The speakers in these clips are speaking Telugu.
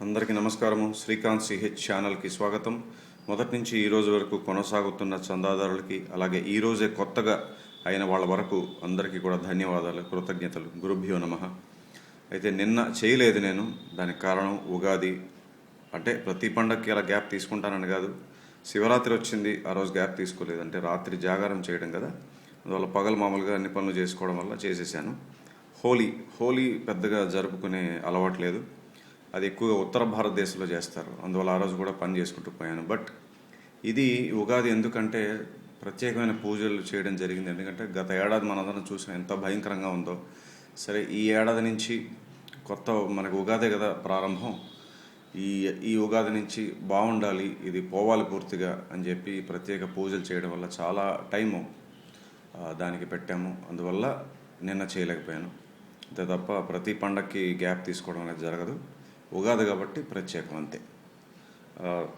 అందరికీ నమస్కారము. శ్రీకాంత్ సిహెచ్ ఛానల్కి స్వాగతం. మొదటి నుంచి ఈ రోజు వరకు కొనసాగుతున్న చందాదారులకి, అలాగే ఈ రోజే కొత్తగా అయిన వాళ్ళ వరకు అందరికీ కూడా ధన్యవాదాలు, కృతజ్ఞతలు. గురుభ్యో నమః. అయితే నిన్న చేయలేదు నేను. దానికి కారణం ఉగాది. అంటే ప్రతి పండగకి అలా గ్యాప్ తీసుకుంటానని కాదు, శివరాత్రి వచ్చింది, ఆ రోజు గ్యాప్ తీసుకోలేదు. అంటే రాత్రి జాగారం చేయడం కదా, అందువల్ల పగలు మామూలుగా అన్ని పనులు చేసుకోవడం వల్ల చేసేసాను. హోలీ పెద్దగా జరుపుకునే అలవాటు లేదు. అది ఎక్కువగా ఉత్తర భారతదేశంలో చేస్తారు, అందువల్ల ఆ రోజు కూడా పని చేసుకుంటూ పోయాను. బట్ ఇది ఉగాది ఎందుకంటే ప్రత్యేకమైన పూజలు చేయడం జరిగింది. ఎందుకంటే గత ఏడాది మనందరం చూసాం ఎంత భయంకరంగా ఉందో. సరే, ఈ ఏడాది నుంచి కొత్త మనకు ఉగాదే కదా ప్రారంభం. ఈ ఈ ఉగాది నుంచి బాగుండాలి, ఇది పోవాలి పూర్తిగా అని చెప్పి ప్రత్యేక పూజలు చేయడం వల్ల చాలా టైము దానికి పెట్టాము. అందువల్ల నిన్న చేయలేకపోయాను. అంతే తప్ప ప్రతి పండక్కి గ్యాప్ తీసుకోవడం అనేది జరగదు. ఉగాది కాబట్టి ప్రత్యేకం అంతే.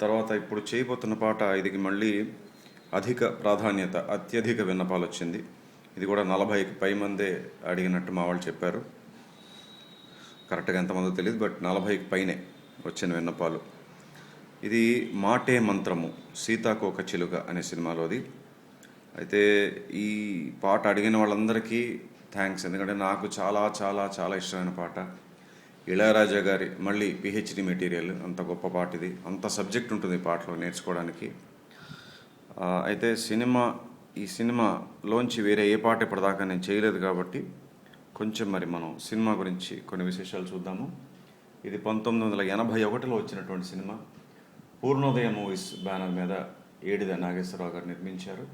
తర్వాత ఇప్పుడు చేయబోతున్న పాట, ఇదికి మళ్ళీ అధిక ప్రాధాన్యత, అత్యధిక విన్నపాలు వచ్చింది. ఇది కూడా 40కి పై మందే అడిగినట్టు మా వాళ్ళు చెప్పారు. కరెక్ట్గా ఎంతమందో తెలియదు, బట్ 40కి పైనే వచ్చిన విన్నపాలు. ఇది మాటే మంత్రము, సీతాకోక చిలుక అనే సినిమాలోది. అయితే ఈ పాట అడిగిన వాళ్ళందరికీ థ్యాంక్స్. ఎందుకంటే నాకు చాలా చాలా చాలా ఇష్టమైన పాట. ఇళయరాజా గారి మళ్ళీ పిహెచ్డి మెటీరియల్. అంత గొప్ప పాట ఇది, అంత సబ్జెక్ట్ ఉంటుంది ఈ పాటలో నేర్చుకోవడానికి. అయితే ఈ సినిమాలోంచి వేరే ఏ పాట ఇప్పటిదాకా నేను చేయలేదు కాబట్టి కొంచెం మరి మనం సినిమా గురించి కొన్ని విశేషాలు చూద్దాము. ఇది 1981లో వచ్చినటువంటి సినిమా. పూర్ణోదయ మూవీస్ బ్యానర్ మీద ఏడిద నాగేశ్వరరావు గారు నిర్మించారు.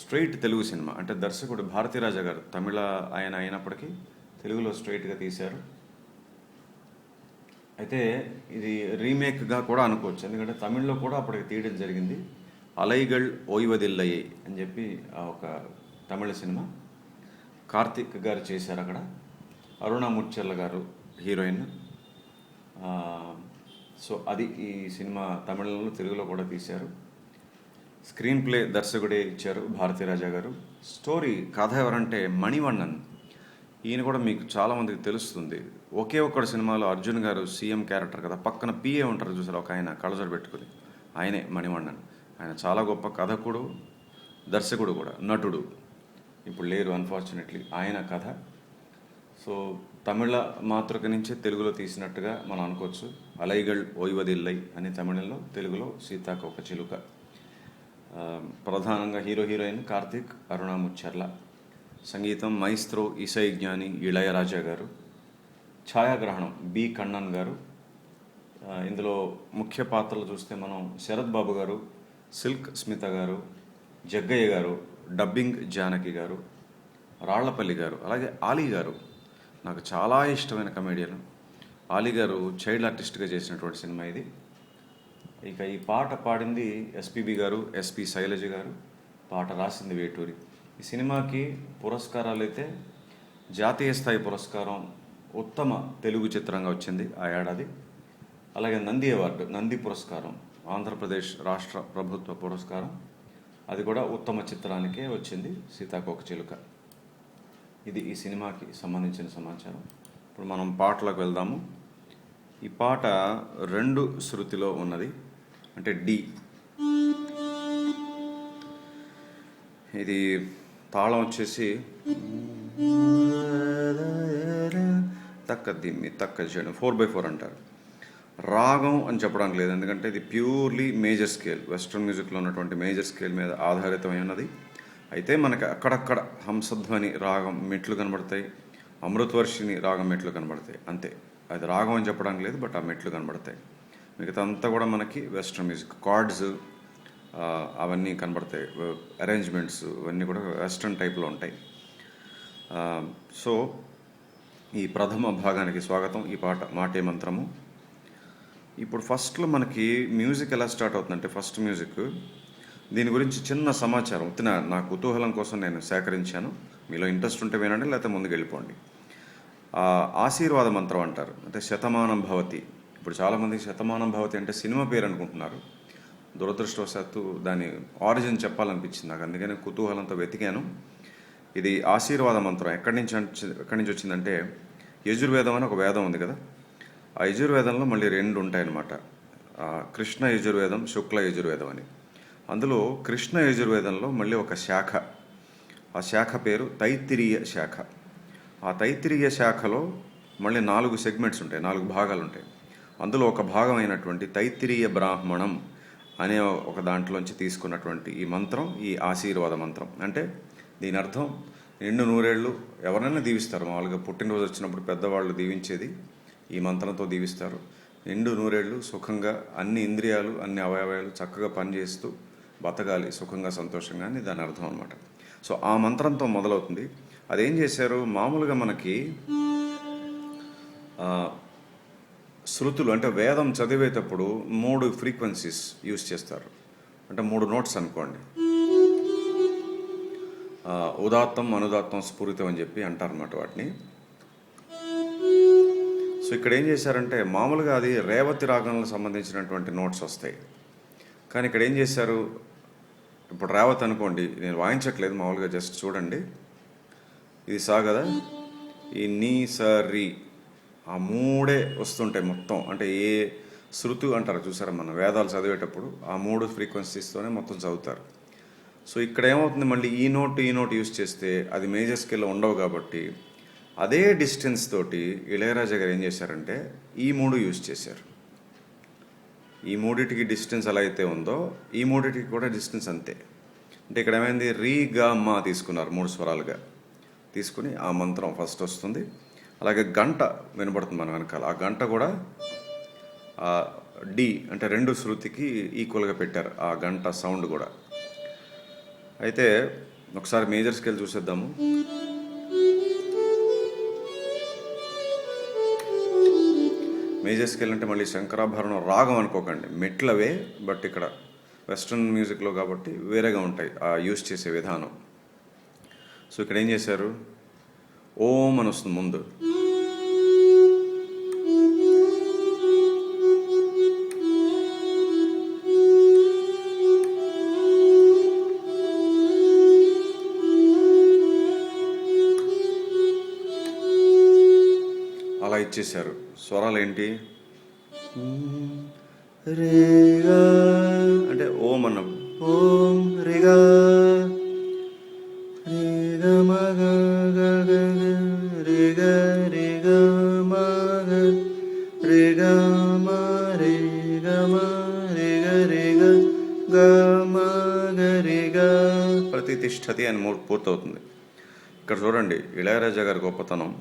Straight Telugu cinema. అంటే దర్శకుడు భారతీరాజా గారు తమిళ ఆయన అయినప్పటికీ తెలుగులో స్ట్రైట్గా తీశారు. అయితే ఇది రీమేక్గా కూడా అనుకోవచ్చు, ఎందుకంటే తమిళ్లో కూడా అప్పటికి తీయడం జరిగింది. అలైగల్ ఓய்வதில்லையே అని చెప్పి ఒక తమిళ సినిమా. కార్తిక్ గారు చేశారు అక్కడ. అరుణ ముచ్చర్ల గారు హీరోయిన్. సో అది ఈ సినిమా తమిళంలో తెలుగులో కూడా తీశారు. స్క్రీన్ ప్లే దర్శకుడే ఇచ్చారు భారతీరాజా గారు. స్టోరీ కథ ఎవరంటే మణివണ്ണన్. ఈయన కూడా మీకు చాలామందికి తెలుస్తుంది. ఒకే ఒక్కడు సినిమాలో అర్జున్ గారు సీఎం క్యారెక్టర్ కదా, పక్కన పిఏ ఉంటారు చూసారు ఒక ఆయన కళ్ళజోడు పెట్టుకుని, ఆయనే మణివണ്ണన్. ఆయన చాలా గొప్ప కథకుడు, దర్శకుడు కూడా, నటుడు. ఇప్పుడు లేరు అన్ఫార్చునేట్లీ ఆయన కథ. సో తమిళ మాతృక నుంచి తెలుగులో తీసినట్టుగా మనం అనుకోవచ్చు. అలైగల్ ఓய்வதில்லை అని తమిళంలో, తెలుగులో సీతాకోక చిలుక. ప్రధానంగా హీరోయిన్ కార్తిక్, అరుణ ముచ్చర్ల. సంగీతం మైస్త్రో ఇసై జ్ఞాని ఇళయరాజా గారు. ఛాయాగ్రహణం బి కണ്ണన్ గారు. ఇందులో ముఖ్య పాత్రలు చూస్తే మనం శరత్ బాబు గారు, సిల్క్ స్మిత గారు, జగ్గయ్య గారు, డబ్బింగ్ జానకి గారు, రాళ్లపల్లి గారు, అలాగే ఆలీ గారు. నాకు చాలా ఇష్టమైన కమెడియన్ ఆలీ గారు. చైల్డ్ ఆర్టిస్ట్గా చేసినటువంటి సినిమా ఇది. ఇక ఈ పాట పాడింది ఎస్పీబి గారు, ఎస్పి శైలజ గారు. పాట రాసింది వేటూరి. ఈ సినిమాకి పురస్కారాలు అయితే జాతీయ స్థాయి పురస్కారం ఉత్తమ తెలుగు చిత్రంగా వచ్చింది ఆ ఏడాది. అలాగే నంది అవార్డు, నంది పురస్కారం, ఆంధ్రప్రదేశ్ రాష్ట్ర ప్రభుత్వ పురస్కారం, అది కూడా ఉత్తమ చిత్రానికే వచ్చింది, సీతాకోక చిలుక. ఇది ఈ సినిమాకి సంబంధించిన సమాచారం. ఇప్పుడు మనం పాటలకు వెళ్దాము. ఈ పాట 2 శృతిలో ఉన్నది, అంటే డి. ఇది తాళం వచ్చేసి తక్క దిమ్మి తక్క చేయడం 4/4 అంటారు. రాగం అని చెప్పడానికి లేదు, ఎందుకంటే ఇది ప్యూర్లీ మేజర్ స్కేల్, వెస్ట్రన్ మ్యూజిక్లో ఉన్నటువంటి మేజర్ స్కేల్ మీద ఆధారితమై ఉన్నది. అయితే మనకి అక్కడక్కడ హంసధ్వని రాగం మెట్లు కనబడతాయి, అమృతవర్షిని రాగం మెట్లు కనబడతాయి, అంతే. అది రాగం అని చెప్పడానికి లేదు, బట్ ఆ మెట్లు కనబడతాయి. మిగతా అంతా కూడా మనకి వెస్ట్రన్ మ్యూజిక్, కార్డ్స్ అవన్నీ కనబడతాయి, అరేంజ్మెంట్స్ ఇవన్నీ కూడా వెస్ట్రన్ టైప్లో ఉంటాయి. సో ఈ ప్రథమ భాగానికి స్వాగతం. ఈ పాట మాటే మంత్రము. ఇప్పుడు ఫస్ట్లో మనకి మ్యూజిక్ ఎలా స్టార్ట్ అవుతుందంటే, ఫస్ట్ మ్యూజిక్, దీని గురించి చిన్న సమాచారం నా కుతూహలం కోసం నేను సేకరించాను. మీలో ఇంట్రెస్ట్ ఉంటే వినండి, లేకపోతే ముందుకు వెళ్ళిపోండి. ఆశీర్వాద మంత్రం అంటారు, అంటే శతమానం భవతి. ఇప్పుడు చాలామంది శతమానం భవతి అంటే సినిమా పేరు అనుకుంటున్నారు. దురదృష్టవశాత్తు దాని ఆరిజిన్ చెప్పాలనిపించింది నాకు, అందుకని కుతూహలంతో వెతికాను. ఇది ఆశీర్వాద మంత్రం ఎక్కడి నుంచి వచ్చిందంటే, యజుర్వేదం అని ఒక వేదం ఉంది కదా, ఆ యజుర్వేదంలో మళ్ళీ రెండు ఉంటాయన్నమాట. కృష్ణ యజుర్వేదం, శుక్ల యజుర్వేదం అని. అందులో కృష్ణ యజుర్వేదంలో మళ్ళీ ఒక శాఖ, ఆ శాఖ పేరు తైత్తిరీయ శాఖ. ఆ తైత్తిరీయ శాఖలో మళ్ళీ 4 సెగ్మెంట్స్ ఉంటాయి, 4 భాగాలు ఉంటాయి. అందులో ఒక భాగమైనటువంటి తైత్తిరీయ బ్రాహ్మణం అనే ఒక దాంట్లోంచి తీసుకున్నటువంటి ఈ మంత్రం, ఈ ఆశీర్వాద మంత్రం. అంటే దీని అర్థం నిండు నూరేళ్ళు ఎవరైనా దీవిస్తారు. మామూలుగా పుట్టినరోజు వచ్చినప్పుడు పెద్దవాళ్ళు దీవించేది ఈ మంత్రంతో దీవిస్తారు. నిండు నూరేళ్ళు సుఖంగా అన్ని ఇంద్రియాలు, అన్ని అవయవాలు చక్కగా పనిచేస్తూ బతకాలి సుఖంగా, సంతోషంగా అని దాని అర్థం అనమాట. సో ఆ మంత్రంతో మొదలవుతుంది. అదేం చేశారు, మామూలుగా మనకి శృతులు అంటే వేదం చదివేటప్పుడు 3 ఫ్రీక్వెన్సీస్ యూజ్ చేస్తారు. అంటే 3 నోట్స్ అనుకోండి. ఉదాత్తం, అనుదాత్తం, స్ఫురితం అని చెప్పి అంటారన్నమాట వాటిని. సో ఇక్కడ ఏం చేశారంటే మామూలుగా అది రేవతి రాగంలో సంబంధించినటువంటి నోట్స్ వస్తాయి. కానీ ఇక్కడ ఏం చేశారు, ఇప్పుడు రేవతి అనుకోండి, నేను వాయించట్లేదు, మామూలుగా జస్ట్ చూడండి. ఇది సా కదా, ఈ నీ స రి ఆ 3 వస్తుంటాయి మొత్తం. అంటే ఏ శృతు అంటారు చూసారా, మన వేదాలు చదివేటప్పుడు ఆ 3 ఫ్రీక్వెన్సీస్తోనే మొత్తం చదువుతారు. సో ఇక్కడ ఏమవుతుంది, మళ్ళీ ఈ నోట్ యూజ్ చేస్తే అది మేజర్ స్కేల్లో ఉండవు. కాబట్టి అదే డిస్టెన్స్ తోటి ఇళయరాజా గారు ఏం చేశారంటే ఈ 3 యూజ్ చేశారు. ఈ 3టికి డిస్టెన్స్ ఎలా అయితే ఉందో ఈ 3టికి కూడా డిస్టెన్స్ అంతే. అంటే ఇక్కడ ఏమైంది, రీ గా మా తీసుకున్నారు, 3 స్వరాలుగా తీసుకుని ఆ మంత్రం ఫస్ట్ వస్తుంది. అలాగే గంట వినబడుతుంది మన వెనకాల, ఆ గంట కూడా డి అంటే 2 శృతికి ఈక్వల్గా పెట్టారు ఆ గంట సౌండ్ కూడా. అయితే ఒకసారి మేజర్ స్కేల్ చూసేద్దాము. మేజర్ స్కేల్ అంటే మళ్ళీ శంకరాభరణం రాగం అనుకోకండి, మెట్లవే. బట్ ఇక్కడ వెస్ట్రన్ మ్యూజిక్లో కాబట్టి వేరేగా ఉంటాయి ఆ యూజ్ చేసే విధానం. సో ఇక్కడ ఏం చేశారు, ఓం అని వస్తుంది ముందు. అలా ఇచ్చేశారు. స్వరాలు ఏంటి, రేగా అంటే ఓం అన్నాం, ఓం రేగా రేగా మగ రేగా రేగా మగ రేగా మా రేగా మా రేగా రేగా గా మగ రేగా ప్రతిష్ఠతి అని పూర్తవుతుంది. ఇక్కడ చూడండి ఇళయరాజా గారి గొప్పతనం.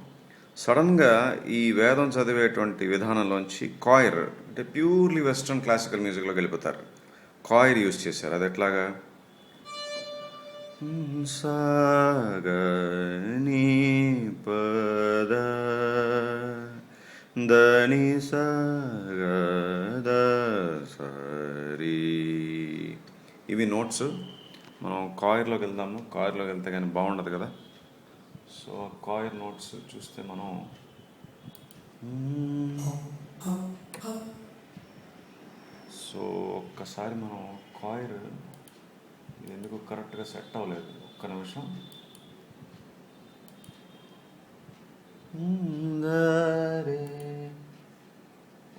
సడన్గా ఈ వేదం చదివేటువంటి విధానంలోంచి కాయిర్ అంటే ప్యూర్లీ వెస్ట్రన్ క్లాసికల్ మ్యూజిక్లోకి వెళ్ళిపోతారు. కాయిర్ యూజ్ చేశారు. అది ఎట్లాగా, సాగ నీ పద దని సాగ ద సరి, ఇవి నోట్స్. మనం కాయిర్లోకి వెళ్దాము. కాయిర్లోకి వెళ్తే కానీ బాగుండదు కదా. సో కాయిర్ నోట్స్ చూస్తే మనం సో ఒక్కసారి మనం కాయిర్ ఇది ఎందుకు కరెక్ట్గా సెట్ అవ్వలేదు, ఒక్క నిమిషం.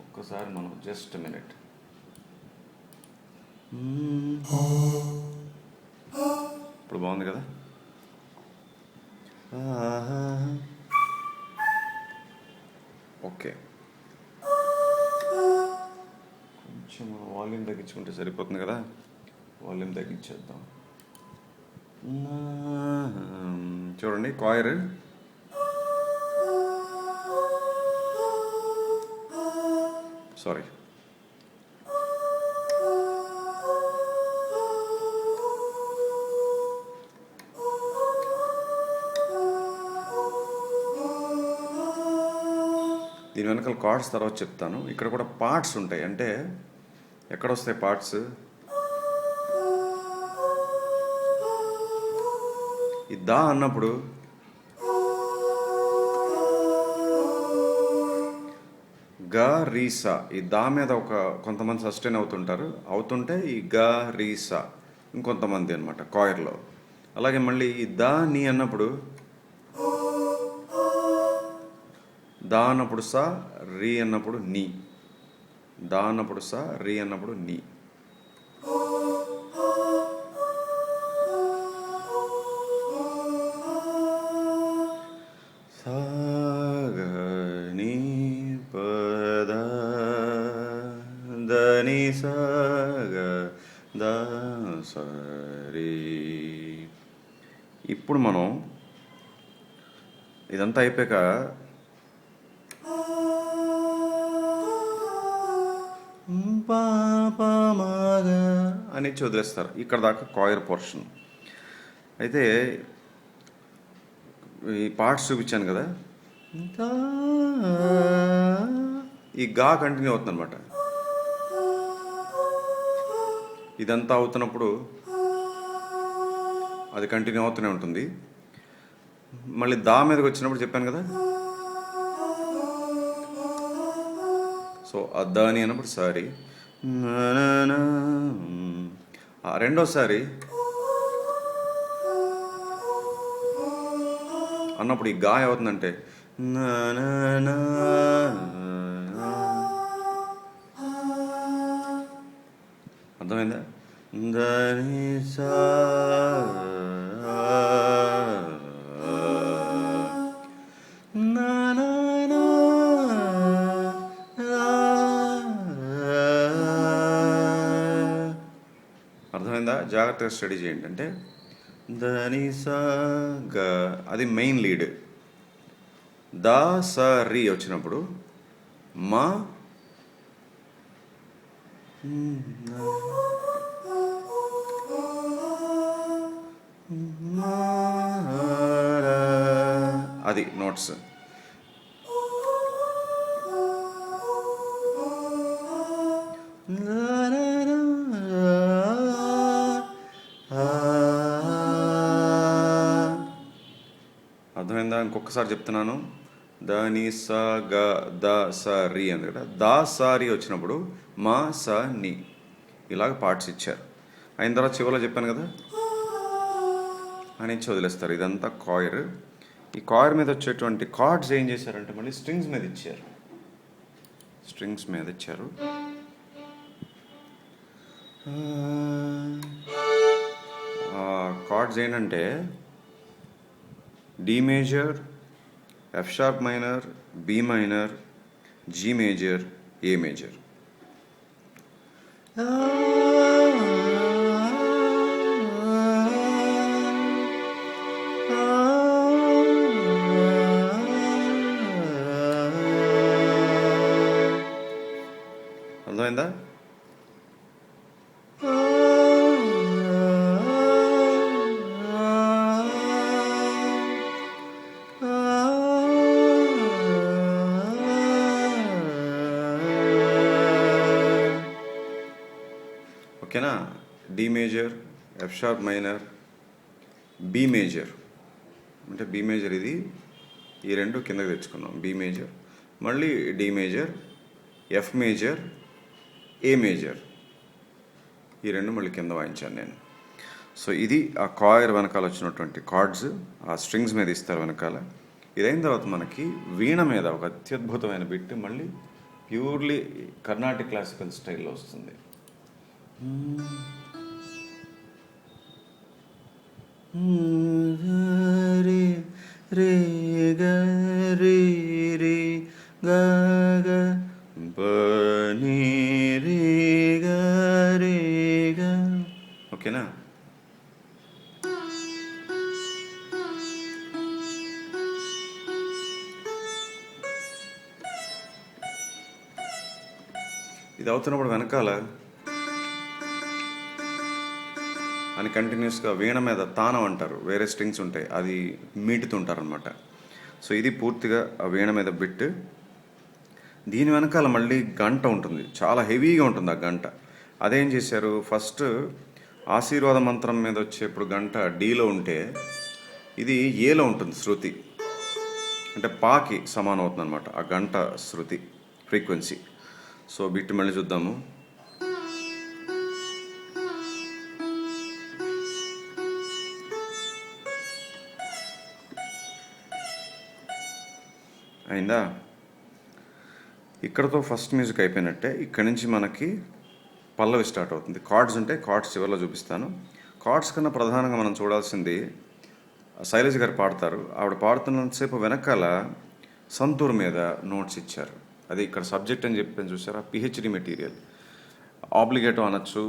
ఒక్కసారి మనం జస్ట్ మినిట్. ఇప్పుడు బాగుంది కదా. ఓకే, కొంచెం వాల్యూమ్ తగ్గించుకుంటే సరిపోతుంది కదా. వాల్యూమ్ తగ్గించేద్దాం. చూడండి కాయిర్ సారీ దీని వెనకాల కార్డ్స్ తర్వాత చెప్తాను. ఇక్కడ కూడా పార్ట్స్ ఉంటాయి. అంటే ఎక్కడ వస్తాయి పార్ట్స్, ఈ దా అన్నప్పుడు గా రీసా, ఈ దా మీద కొంతమంది సస్టైన్ అవుతుంటే ఈ గా రీసా ఇంకొంతమంది అనమాట కాయర్లో. అలాగే మళ్ళీ ఈ దా నీ అన్నప్పుడు దా అన్నప్పుడు సా, రీ అన్నప్పుడు నీ. దా అన్నప్పుడు సా, రీ అన్నప్పుడు నీ. సాగ నీ పద దని సాగ దా సరి. ఇప్పుడు మనం ఇదంతా అయిపోయాక పాపమాగా అని వదిలేస్తారు. ఇక్కడ దాకా కాయర్ పోర్షన్. అయితే ఈ పార్ట్స్ చూపించాను కదా, ఈ గా కంటిన్యూ అవుతుంది అనమాట. ఇదంతా అవుతున్నప్పుడు అది కంటిన్యూ అవుతూనే ఉంటుంది. మళ్ళీ దా మీదకి వచ్చినప్పుడు చెప్పాను కదా, సో అద్దాని అన్నప్పుడు సారీ, రెండోసారి అన్నప్పుడు ఈ గా ఏమవుతుందంటే అర్థమైందా? దని సా అర్థమైందా? జాగ్రత్తగా స్టడీ చేయండి. అంటే దని సా గ అది మెయిన్ లీడ్. దా స రి వచ్చినప్పుడు మా అది నోట్స్. అర్థమైందా? ఇంకొకసారి చెప్తున్నాను. దని స గ ద స రి అంది కదా, దా స రి వచ్చినప్పుడు మా స ని ఇలాగ పార్ట్స్ ఇచ్చారు. అయిన తర్వాత చివరిలో చెప్పాను కదా అని వదిలేస్తారు. ఇదంతా కాయర్. ఈ కాయర్ మీద వచ్చేటువంటి కార్డ్స్ ఏం చేశారంటే మళ్ళీ స్ట్రింగ్స్ మీద ఇచ్చారు. స్ట్రింగ్స్ మీద ఇచ్చారు. కార్డ్స్ ఏంటంటే D major, F sharp minor, B minor, G major, A major. అర్థమైందా? ఓకేనా? D major, F sharp minor, B major. అంటే బి మేజర్ ఇది, ఈ రెండు కిందకి తెచ్చుకున్నాం. బి మేజర్, మళ్ళీ D major, F major, A major, ఈ రెండు మళ్ళీ కింద వాయించాను నేను. సో ఇది ఆ కాయర్ వెనకాల వచ్చినటువంటి కార్డ్స్, ఆ స్ట్రింగ్స్ మీద ఇస్తారు వెనకాల. ఇదైన తర్వాత మనకి వీణ మీద ఒక అత్యద్భుతమైన బిట్ మళ్ళీ ప్యూర్లీ కర్ణాటిక్ క్లాసికల్ స్టైల్లో వస్తుంది. రే రే గ రే రే గ గ ప ని రే గ రే గ. ఓకేనా? ఇది అవుతున్నప్పుడు వెనకాల అని కంటిన్యూస్గా వీణ మీద తానం అంటారు, వేరే స్ట్రింగ్స్ ఉంటాయి, అది మీటుతుంటారు అనమాట. సో ఇది పూర్తిగా ఆ వీణ మీద బిట్. దీని వెనకాల మళ్ళీ గంట ఉంటుంది, చాలా హెవీగా ఉంటుంది ఆ గంట. అదేం చేశారు, ఫస్ట్ ఆశీర్వాద మంత్రం మీద వచ్చేప్పుడు గంట డీలో ఉంటే ఇది ఏలో ఉంటుంది శృతి, అంటే పాకి సమానం అవుతుంది అనమాట ఆ గంట శృతి ఫ్రీక్వెన్సీ. సో బిట్ మళ్ళీ చూద్దాము. అయిందా? ఇక్కడతో ఫస్ట్ మ్యూజిక్ అయిపోయినట్టే. ఇక్కడి నుంచి మనకి పల్లవి స్టార్ట్ అవుతుంది. కార్డ్స్ ఉంటే కార్డ్స్ చివరిలో చూపిస్తాను. కార్డ్స్ కన్నా ప్రధానంగా మనం చూడాల్సింది శైలజ గారు పాడతారు. ఆవిడ పాడుతున్నంతసేపు వెనకాల సంతూర్ మీద నోట్స్ ఇచ్చారు. అది ఇక్కడ సబ్జెక్ట్ అని చెప్పి చూసారా, పిహెచ్డి మెటీరియల్. ఆబ్లిగేటో అనొచ్చు,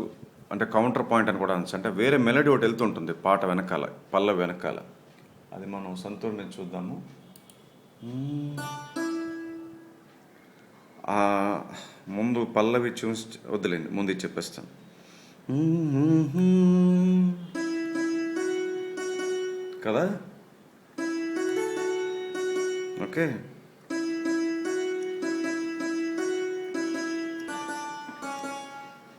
అంటే కౌంటర్ పాయింట్ అని కూడా అనొచ్చు. అంటే వేరే మెలడీ ఒకటి వెళ్తుంటుంది పాట వెనకాల, పల్లవి వెనకాల. అది మనం సంతూర్ మీద చూద్దాము. ముందు పల్లవి చూసి వదిలేండి, ముందు ఇది చెప్పేస్తాను. కదా, ఓకే.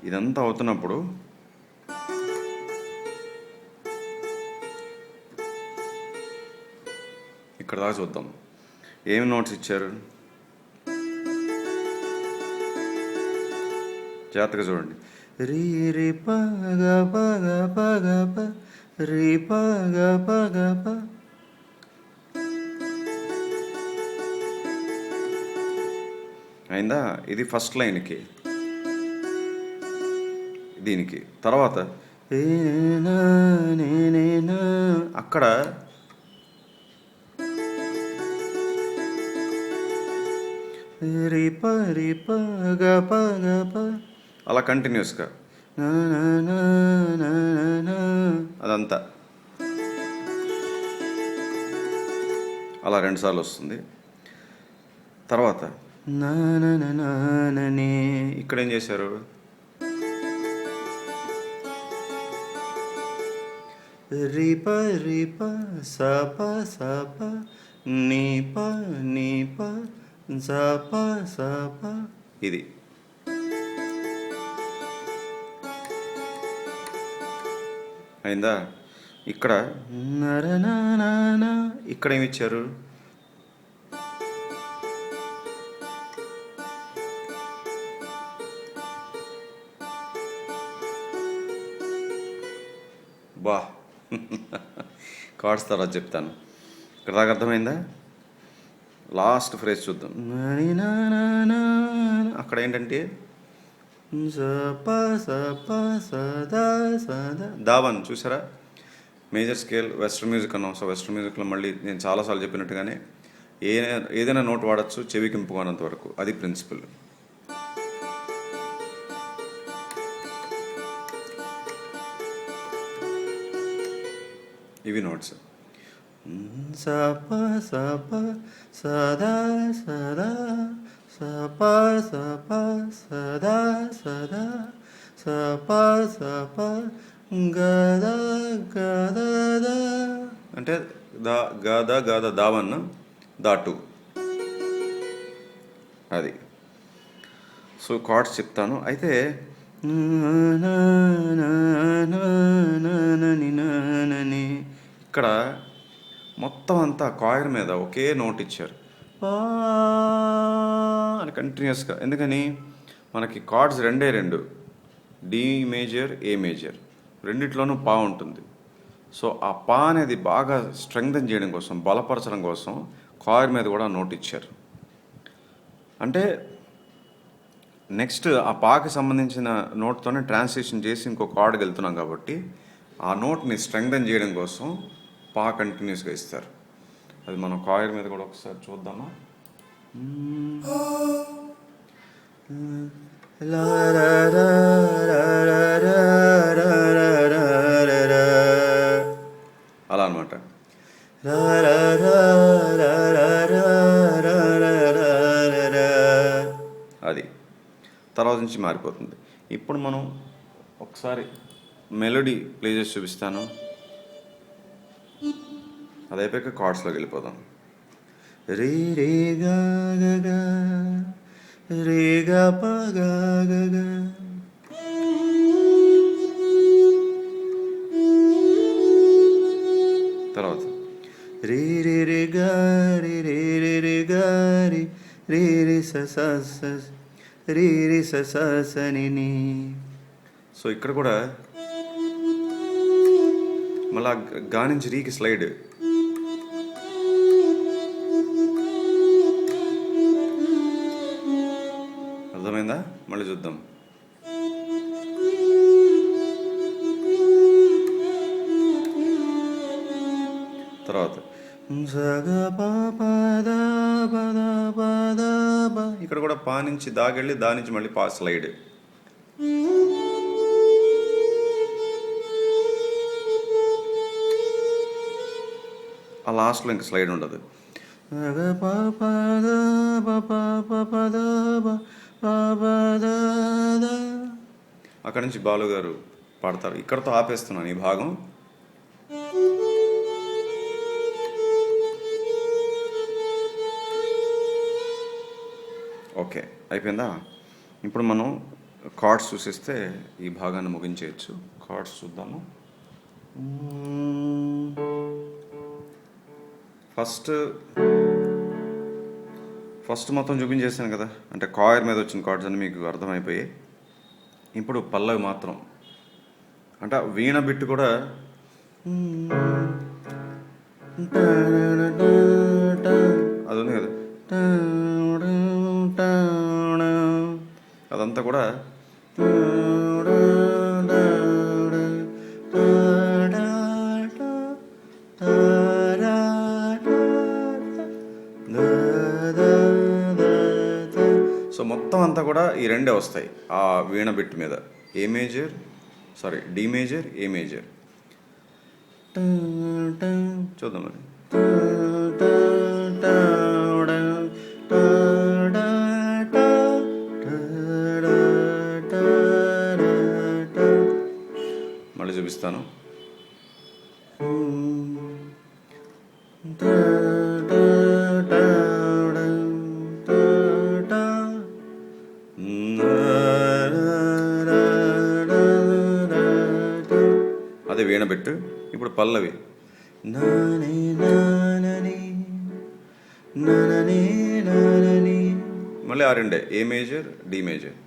ఇదంతా అవుతున్నప్పుడు ఇక్కడ దాకా చూద్దాం. ఏమి నోట్స్ ఇచ్చారు జాగ్రత్తగా చూడండి. రీ రి పగ పగ పగ ప రి పగ పగ ప. అయిందా? ఇది ఫస్ట్ లైన్కి, దీనికి. తర్వాత అక్కడ రి ప రి ప గ ప గ ప అలా కంటిన్యూస్గా అదంతా అలా 2 సార్లు వస్తుంది. తర్వాత ఇక్కడ ఏం చేశారు, రిప రిప సప సప నీప నీప సప సప. ఇది అయిందా? ఇక్కడ ఇక్కడ ఏమి ఇచ్చారు, బా కార్డ్స్ తర్వాత చెప్తాను. ఇక్కడ దాకా అర్థమైందా? లాస్ట్ ఫ్రేజ్ చూద్దాం. అక్కడ ఏంటంటే దావన్ చూసారా, మేజర్ స్కేల్ వెస్ట్రన్ మ్యూజిక్ అన్నాం. సో వెస్ట్రన్ మ్యూజిక్లో మళ్ళీ నేను చాలాసార్లు చెప్పినట్టుగానే ఏదైనా నోట్ వాడచ్చు చెవికి ఇంపుకోనంత వరకు, అది ప్రిన్సిపల్. ఇవి నోట్స్. సప సప సదా సదా సప సప సదా సదా సప సప గద గద ద. అంటే గద గద దావన్ దాటు, అది. సో కార్డ్స్ చెప్తాను. అయితే ఇక్కడ మొత్తం అంతా కాయిర్ మీద ఒకే నోట్ ఇచ్చారు అని కంటిన్యూస్గా. ఎందుకని, మనకి cards 2 D major, A major, రెండిట్లోనూ పా ఉంటుంది. సో ఆ పా అనేది బాగా స్ట్రెంగ్థెన్ చేయడం కోసం, బలపరచడం కోసం కాయిర్ మీద కూడా నోట్ ఇచ్చారు. అంటే నెక్స్ట్ ఆ పాకి సంబంధించిన నోట్తోనే ట్రాన్స్లేషన్ చేసి ఇంకో కార్డ్కి వెళ్తున్నాం కాబట్టి ఆ నోట్ని స్ట్రెంగ్థెన్ చేయడం కోసం పా కంటిన్యూస్గా ఇస్తారు. అది మనం కాయిర్ మీద కూడా ఒకసారి చూద్దామా. అలా అనమాట. అది తర్వాత నుంచి మారిపోతుంది. ఇప్పుడు మనం ఒకసారి మెలోడీ ప్లే చేసి చూపిస్తాను. అది అయిపోయాక కార్డ్స్లోకి వెళ్ళిపోదాం. రే రే గా గా రే గా ప గా గా. తర్వాత రే రే రే గా రే రే రే రే గా రే రే రే స స స రే రే స స స ని ని. సో ఇక్కడ కూడా మళ్ళా గా నుంచి రీకి స్లైడ్. మళ్ళీ చూద్దాం. తర్వాత ఇక్కడ కూడా పా నుంచి దాగెళ్ళి దా నుంచి మళ్ళీ పా స్లైడ్. ఆ లాస్ట్లో ఇంక స్లైడ్ ఉండదు. అక్కడి నుంచి బాలు గారు పాడతారు. ఇక్కడతో ఆపేస్తున్నాను ఈ భాగం. ఓకే, అయిపోయిందా? ఇప్పుడు మనం కార్డ్స్ చూసిస్తే ఈ భాగాన్ని ముగించేయచ్చు. కార్డ్స్ చూద్దాము. ఫస్ట్ మొత్తం చూపించేసాను కదా, అంటే కాయర్ మీద వచ్చిన కార్డ్స్ అని మీకు అర్థమైపోయాయి. ఇప్పుడు పల్లవి మాత్రం, అంటే వీణ బిట్టు కూడా అది ఉంది కదా, అదంతా కూడా సో మొత్తం అంతా కూడా ఈ రెండే వస్తాయి ఆ వీణ బిట్ మీద. D major, A major. చూద్దాం మరి. మళ్ళీ చూపిస్తాను. అదే వీణబెట్టు. ఇప్పుడు పల్లవి. మళ్ళీ ఆ రెండే, ఏ మేజర్, డి మేజర్.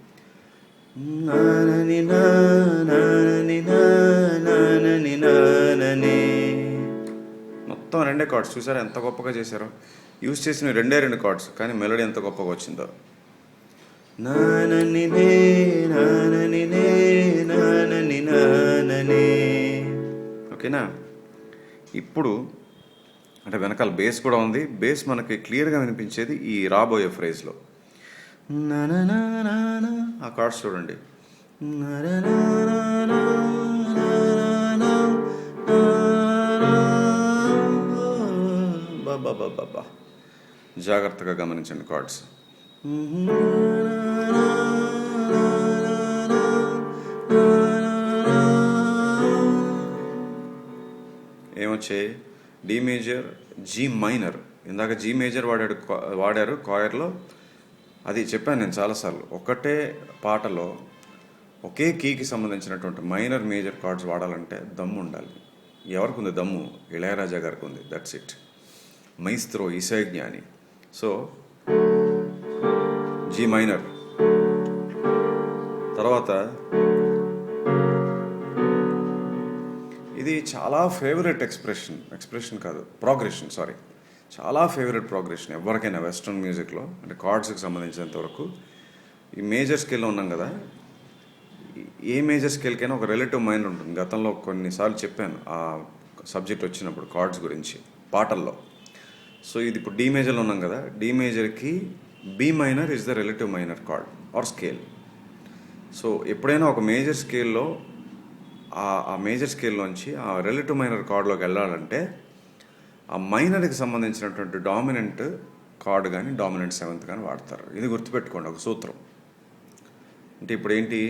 మొత్తం రెండే కార్డ్స్. చూసారా ఎంత గొప్పగా చేశారో? యూజ్ చేసిన రెండు కార్డ్స్, కానీ మెలోడీ ఎంత గొప్పగా వచ్చిందో. ఓకేనా? ఇప్పుడు అంటే వెనకాల బేస్ కూడా ఉంది. బేస్ మనకి క్లియర్గా వినిపించేది ఈ రాబోయే ఫ్రేజ్లో. ఆ కార్డ్స్ చూడండి. బాబా జాగ్రత్తగా గమనించండి కార్డ్స్. ఏమొచ్చాయి? D major, G minor. ఇందాక జీ మేజర్ వాడారు కాయర్లో. అది చెప్పాను నేను చాలాసార్లు. ఒకటే పాటలో ఒకే కీకి సంబంధించినటువంటి మైనర్ మేజర్ కార్డ్స్ వాడాలంటే దమ్ము ఉండాలి. ఎవరికి ఉంది దమ్ము? ఇళయరాజా గారికి ఉంది. That's it. Maestro, Isaignani. So G minor తర్వాత ఇది చాలా ఫేవరెట్ ఎక్స్ప్రెషన్ కాదు, ప్రోగ్రెషన్, సారీ, చాలా ఫేవరెట్ ప్రోగ్రెషన్ ఎవరికైనా వెస్ట్రన్ మ్యూజిక్లో, అంటే కార్డ్స్కి సంబంధించినంత వరకు. ఈ మేజర్ స్కేల్లో ఉన్నాం కదా, ఏ మేజర్ స్కేల్కైనా ఒక రిలేటివ్ మైనర్ ఉంటుంది. గతంలో కొన్నిసార్లు చెప్పాను ఆ సబ్జెక్ట్ వచ్చినప్పుడు కార్డ్స్ గురించి పాటల్లో. సో ఇది ఇప్పుడు డి మేజర్లో ఉన్నాం కదా, డి మేజర్కి B minor is the relative minor chord or scale. So ఎప్పుడైనా ఒక మేజర్ స్కేల్లో ఆ మేజర్ స్కేల్లోంచి ఆ రిలేటివ్ మైనర్ కార్డ్లోకి వెళ్ళాలంటే ఆ మైనర్కి సంబంధించినటువంటి డామినెంట్ కార్డ్ కానీ డామినెంట్ సెవెంత్ కానీ వాడతారు. ఇది గుర్తుపెట్టుకోండి, ఒక సూత్రం. అంటే ఇప్పుడు ఏంటి?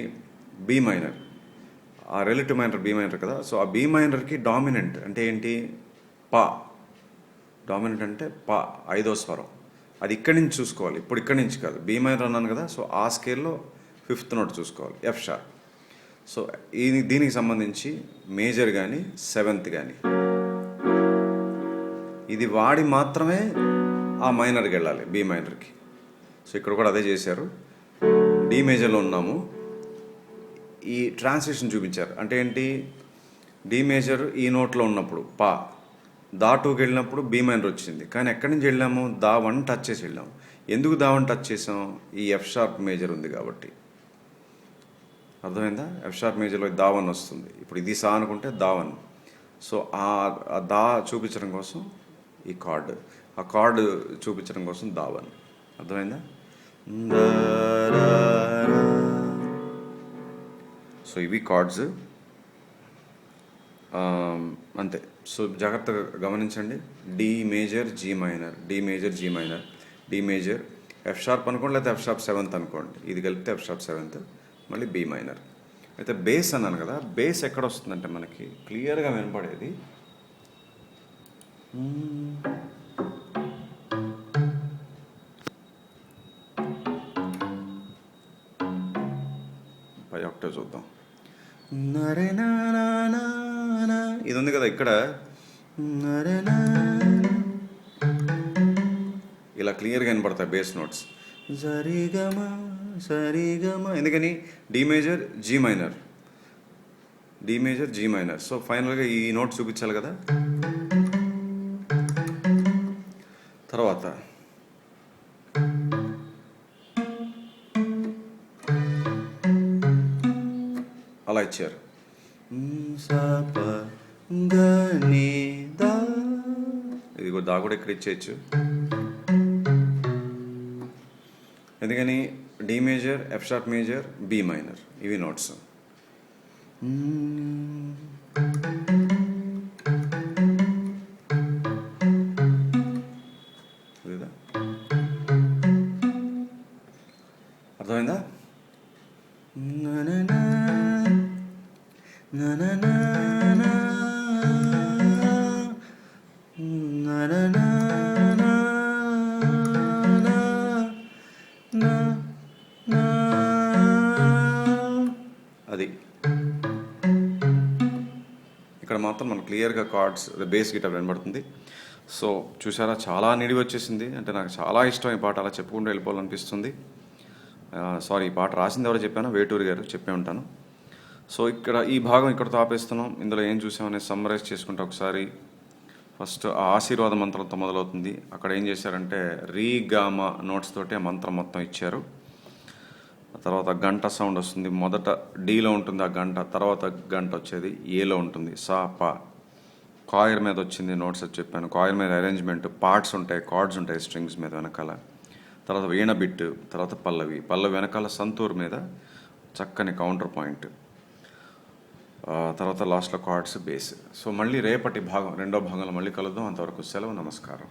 బి మైనర్, ఆ రిలేటివ్ మైనర్ బి మైనర్ కదా. సో ఆ బి మైనర్కి డామినెంట్ అంటే ఏంటి? పా. డామినెంట్ అంటే పా, 5వ స్వరం. అది ఇక్కడి నుంచి చూసుకోవాలి, ఇప్పుడు ఇక్కడి నుంచి కాదు. బి మైనర్ అన్నాను కదా, సో ఆ స్కేల్లో 5th నోట్ చూసుకోవాలి, ఎఫ్ షార్ప్. సో దీనికి సంబంధించి మేజర్ కానీ 7th కానీ ఇది వాడి మాత్రమే ఆ మైనర్కి వెళ్ళాలి, బి మైనర్కి. సో ఇక్కడ కూడా అదే చేశారు. డి మేజర్లో ఉన్నాము. ఈ ట్రాన్స్లేషన్ చూపించారు. అంటే ఏంటి? డి మేజర్ ఈ నోట్లో ఉన్నప్పుడు పా, దా 2కి వెళ్ళినప్పుడు బి మైనర్ వచ్చింది. కానీ ఎక్కడి నుంచి వెళ్ళాము? దా 1 టచ్ చేసి వెళ్ళాము. ఎందుకు దావన్ టచ్ చేసాం? ఈ ఎఫ్ షార్ప్ మేజర్ ఉంది కాబట్టి. అర్థమైందా? ఎఫ్ షార్ప్ మేజర్లో దావన్ వస్తుంది. ఇప్పుడు ఇది సా అనుకుంటే దావన్. సో ఆ దా చూపించడం కోసం ఈ కార్డు, ఆ కార్డు చూపించడం కోసం దావన్. అర్థమైందా? సో ఇవి కార్డ్స్ అంతే. సో జాగ్రత్తగా గమనించండి. D major, G minor, D major, G minor, D major, F sharp అనుకోండి, లేకపోతే ఎఫ్ షార్ప్ సెవెంత్ అనుకోండి. ఇది కలిపితే ఎఫ్ షార్ప్ సెవెంత్, మళ్ళీ బి మైనర్. అయితే బేస్ అన్నాను కదా, బేస్ ఎక్కడ వస్తుందంటే మనకి క్లియర్గా వినపడేది పై ఒకటే చూద్దాం. ఇది ఉంది కదా ఇక్కడ, ఇలా క్లియర్గా వినపడతాయి బేస్ నోట్స్. సరిగమ సరిగమ. ఎందుకని? D major, G minor, D major, G minor. So ఫైనల్గా ఈ నోట్ చూపించాలి కదా. తర్వాత అలా ఇచ్చారు. ఇది దా కూడా ఇక్కడ ఇచ్చేయచ్చు. ఎందుకని? D major, F sharp major, B minor, ఇవి నోట్స్. అర్థమైందా? అది ఇక్కడ మాత్రం మనకు క్లియర్గా కార్డ్స్ బేస్ గిటార్ వినబడుతుంది. సో చూసారా, చాలా నిడివి వచ్చేసింది. అంటే నాకు చాలా ఇష్టం ఈ పాట, అలా చెప్పుకుంటూ వెళ్ళిపోవాలనిపిస్తుంది. సారీ, ఈ పాట రాసింది ఎవరో చెప్పాను, వేటూరి గారు, చెప్పే ఉంటాను. సో ఇక్కడ ఈ భాగం ఇక్కడతో ఆపేస్తున్నాం. ఇందులో ఏం చూసామనేది సమ్మరైజ్ చేసుకుంటే ఒకసారి ఫస్ట్ ఆ ఆశీర్వాద మంత్రంతో మొదలవుతుంది. అక్కడ ఏం చేశారంటే రీ గామ నోట్స్ తోటి ఆ మంత్రం మొత్తం ఇచ్చారు. తర్వాత గంట సౌండ్ వస్తుంది. మొదట డీలో ఉంటుంది ఆ గంట, తర్వాత గంట వచ్చేది ఏలో ఉంటుంది. సా పా. కాయిర్ మీద వచ్చింది నోట్స్ అని చెప్పాను. కాయిర్ మీద అరేంజ్మెంట్, పార్ట్స్ ఉంటాయి, కార్డ్స్ ఉంటాయి స్ట్రింగ్స్ మీద వెనకాల. తర్వాత వీణ బిట్, తర్వాత పల్లవి, పల్లవి వెనకాల సంతూర్ మీద చక్కని కౌంటర్ పాయింట్, తర్వాత లాస్ట్లో కార్డ్స్, బేస్. సో మళ్ళీ రేపటి భాగం, రెండో భాగంలో మళ్ళీ కలుద్దాం. అంతవరకు సెలవు, నమస్కారం.